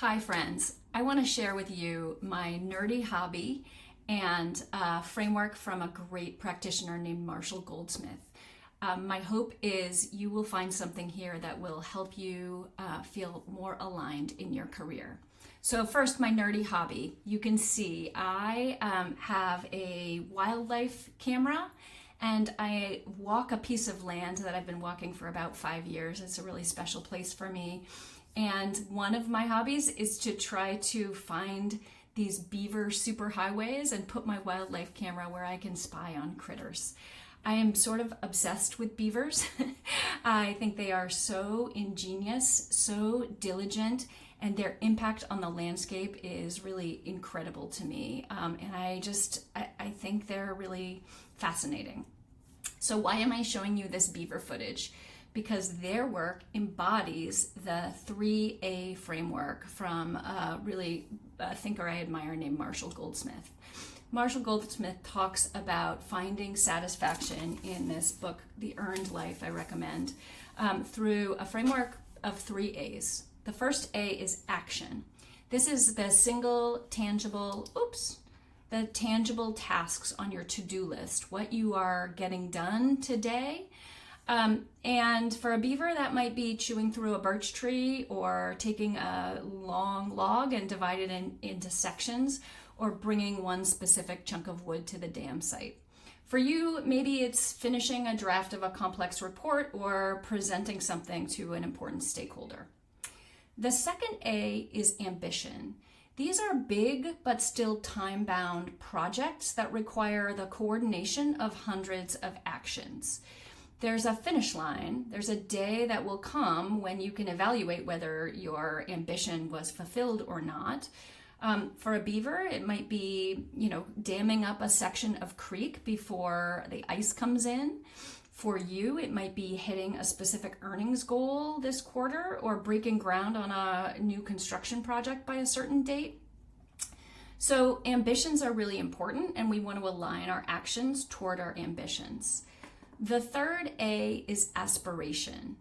Hi friends, I want to share with you my nerdy hobby and framework from a great practitioner named Marshall Goldsmith. My hope is you will find something here that will help you feel more aligned in your career. So first, my nerdy hobby. You can see I have a wildlife camera and I walk a piece of land that I've been walking for about 5 years. It's a really special place for me. And one of my hobbies is to try to find these beaver superhighways and put my wildlife camera where I can spy on critters. I am sort of obsessed with beavers. I think they are so ingenious, so diligent, and their impact on the landscape is really incredible to me. And I think they're really fascinating. So why am I showing you this beaver footage? Because their work embodies the 3A framework from really a thinker I admire named Marshall Goldsmith. Marshall Goldsmith talks about finding satisfaction in this book, The Earned Life, I recommend, through a framework of 3 A's. The first A is action. This is the the tangible tasks on your to-do list, what you are getting done today. And for a beaver, that might be chewing through a birch tree or taking a long log and divide it into sections, or bringing one specific chunk of wood to the dam site. For you, maybe it's finishing a draft of a complex report or presenting something to an important stakeholder. The second A is ambition. These are big but still time-bound projects that require the coordination of hundreds of actions. There's a finish line. There's a day that will come when you can evaluate whether your ambition was fulfilled or not. For a beaver, it might be, damming up a section of creek before the ice comes in. For you, it might be hitting a specific earnings goal this quarter or breaking ground on a new construction project by a certain date. So ambitions are really important, and we want to align our actions toward our ambitions. The third A is aspiration.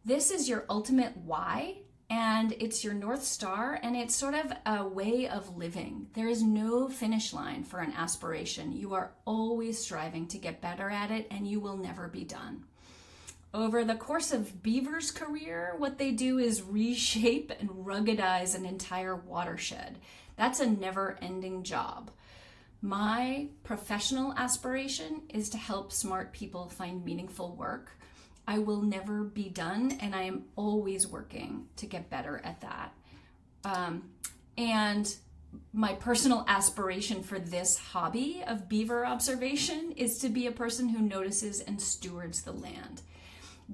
This is your ultimate why, and it's your North Star, and it's sort of a way of living. There is no finish line for an aspiration. You are always striving to get better at it, and you will never be done. Over the course of beaver's career, what they do is reshape and ruggedize an entire watershed. That's a never-ending job. My professional aspiration is to help smart people find meaningful work. I will never be done, and I am always working to get better at that. And my personal aspiration for this hobby of beaver observation is to be a person who notices and stewards the land.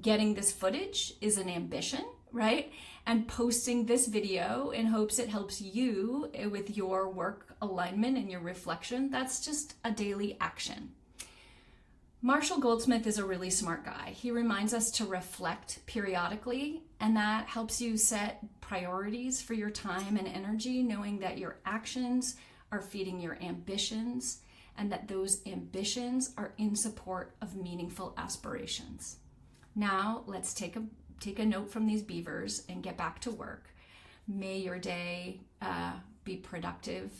Getting this footage is an ambition, right? And posting this video in hopes it helps you with your work alignment and your reflection, that's just a daily action. Marshall Goldsmith is a really smart guy. He reminds us to reflect periodically, and that helps you set priorities for your time and energy, knowing that your actions are feeding your ambitions and that those ambitions are in support of meaningful aspirations. Now, let's take a note from these beavers and get back to work. May your day be productive